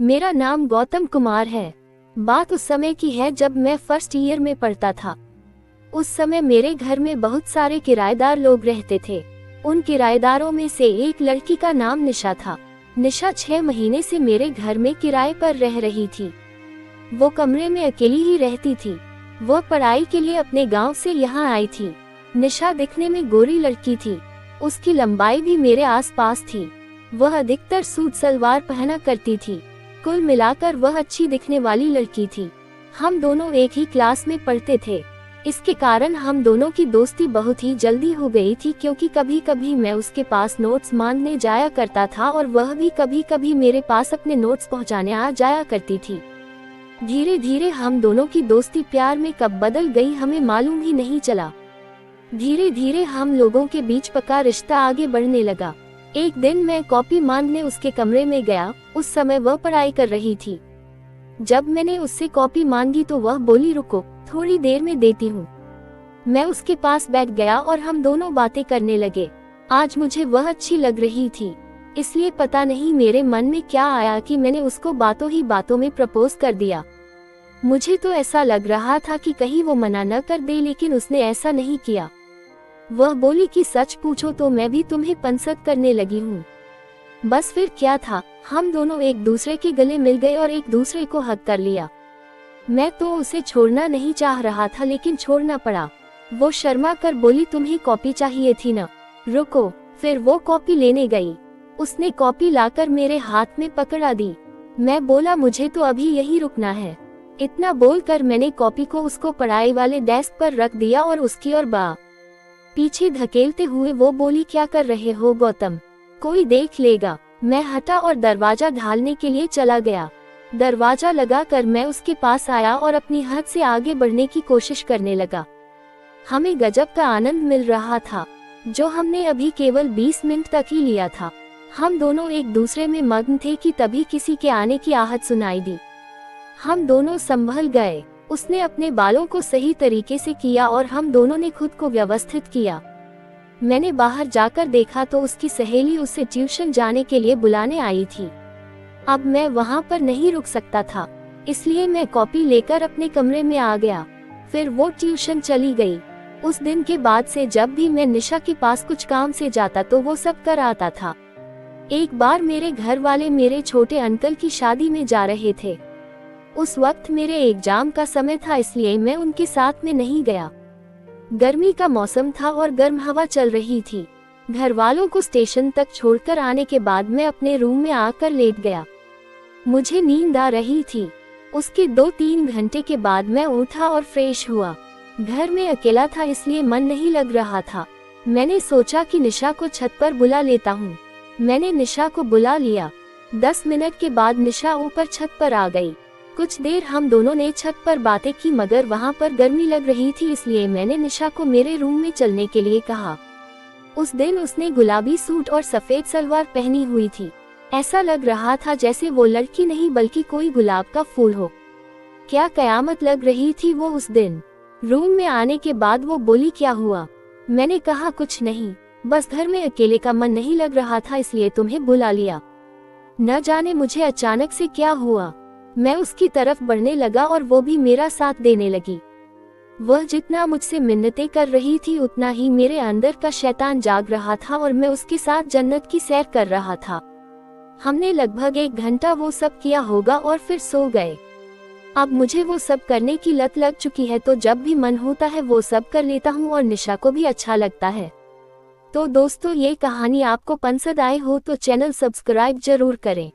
मेरा नाम गौतम कुमार है। बात उस समय की है जब मैं फर्स्ट ईयर में पढ़ता था। उस समय मेरे घर में बहुत सारे किराएदार लोग रहते थे। उन किराएदारों में से एक लड़की का नाम निशा था। निशा 6 महीने से मेरे घर में किराए पर रह रही थी। वो कमरे में अकेली ही रहती थी। वो पढ़ाई के लिए अपने गांव से यहाँ आई थी। निशा दिखने में गोरी लड़की थी। उसकी लंबाई भी मेरे आसपास थी। वह अधिकतर सूट सलवार पहना करती थी। कुल मिलाकर वह अच्छी दिखने वाली लड़की थी। हम दोनों एक ही क्लास में पढ़ते थे। इसके कारण हम दोनों की दोस्ती बहुत ही जल्दी हो गई थी, क्योंकि कभी कभी मैं उसके पास नोट्स मांगने जाया करता था और वह भी कभी कभी मेरे पास अपने नोट्स पहुंचाने आ जाया करती थी। धीरे धीरे हम दोनों की दोस्ती प्यार में कब बदल गई हमें मालूम ही नहीं चला। धीरे धीरे हम लोगों के बीच पक्का रिश्ता आगे बढ़ने लगा। एक दिन मैं कॉपी मांगने उसके कमरे में गया। उस समय वह पढ़ाई कर रही थी। जब मैंने उससे कॉपी मांगी तो वह बोली, रुको, थोड़ी देर में देती हूँ। मैं उसके पास बैठ गया और हम दोनों बातें करने लगे। आज मुझे वह अच्छी लग रही थी, इसलिए पता नहीं मेरे मन में क्या आया कि मैंने उसको बातों ही बातों में प्रपोज कर दिया। मुझे तो ऐसा लग रहा था कि कहीं वो मना न कर दे, लेकिन उसने ऐसा नहीं किया। वह बोली कि सच पूछो तो मैं भी तुम्हें पसंद करने लगी हूँ। बस फिर क्या था, हम दोनों एक दूसरे के गले मिल गए और एक दूसरे को हग कर लिया। मैं तो उसे छोड़ना नहीं चाह रहा था, लेकिन छोड़ना पड़ा। वो शर्मा कर बोली, तुम्हें कॉपी चाहिए थी ना, रुको। फिर वो कॉपी लेने गई। उसने कॉपी लाकर मेरे हाथ में पकड़ा दी। मैं बोला, मुझे तो अभी यही रुकना है। इतना बोलकर मैंने कॉपी को उसको पढ़ाई वाले डेस्क पर रख दिया और उसकी ओर पीछे धकेलते हुए वो बोली, क्या कर रहे हो गौतम, कोई देख लेगा। मैं हटा और दरवाजा ढालने के लिए चला गया। दरवाजा लगाकर मैं उसके पास आया और अपनी हद से आगे बढ़ने की कोशिश करने लगा। हमें गजब का आनंद मिल रहा था, जो हमने अभी केवल 20 मिनट तक ही लिया था। हम दोनों एक दूसरे में मग्न थे कि तभी किसी के आने की आहट सुनाई दी। हम दोनों संभल गए। उसने अपने बालों को सही तरीके से किया और हम दोनों ने खुद को व्यवस्थित किया। मैंने बाहर जाकर देखा तो उसकी सहेली उसे ट्यूशन जाने के लिए बुलाने आई थी। अब मैं वहां पर नहीं रुक सकता था, इसलिए मैं कॉपी लेकर अपने कमरे में आ गया। फिर वो ट्यूशन चली गई। उस दिन के बाद से जब भी मैं निशा के पास कुछ काम से जाता तो वो सब कर आता था। एक बार मेरे घर वाले मेरे छोटे अंकल की शादी में जा रहे थे। उस वक्त मेरे एग्जाम का समय था, इसलिए मैं उनके साथ में नहीं गया। गर्मी का मौसम था और गर्म हवा चल रही थी। घर वालों को स्टेशन तक छोड़कर आने के बाद मैं अपने रूम में आकर लेट गया। मुझे नींद आ रही थी। उसके 2-3 घंटे के बाद मैं उठा और फ्रेश हुआ। घर में अकेला था, इसलिए मन नहीं लग रहा था। मैंने सोचा कि निशा को छत पर बुला लेता हूँ। मैंने निशा को बुला लिया। 10 मिनट के बाद निशा ऊपर छत पर आ गई। कुछ देर हम दोनों ने छत पर बातें की, मगर वहाँ पर गर्मी लग रही थी, इसलिए मैंने निशा को मेरे रूम में चलने के लिए कहा। उस दिन उसने गुलाबी सूट और सफेद सलवार पहनी हुई थी। ऐसा लग रहा था जैसे वो लड़की नहीं बल्कि कोई गुलाब का फूल हो। क्या कयामत लग रही थी वो उस दिन। रूम में आने के बाद वो बोली, क्या हुआ? मैंने कहा, कुछ नहीं, बस घर में अकेले का मन नहीं लग रहा था, इसलिए तुम्हें बुला लिया। न जाने मुझे अचानक से क्या हुआ। मैं उसकी तरफ बढ़ने लगा और वो भी मेरा साथ देने लगी। वह जितना मुझसे मिन्नतें कर रही थी उतना ही मेरे अंदर का शैतान जाग रहा था और मैं उसके साथ जन्नत की सैर कर रहा था। हमने लगभग 1 घंटा वो सब किया होगा और फिर सो गए। अब मुझे वो सब करने की लत लग चुकी है, तो जब भी मन होता है वो सब कर लेता हूँ और निशा को भी अच्छा लगता है। तो दोस्तों, ये कहानी आपको पसंद आए हो तो चैनल सब्सक्राइब जरूर करें।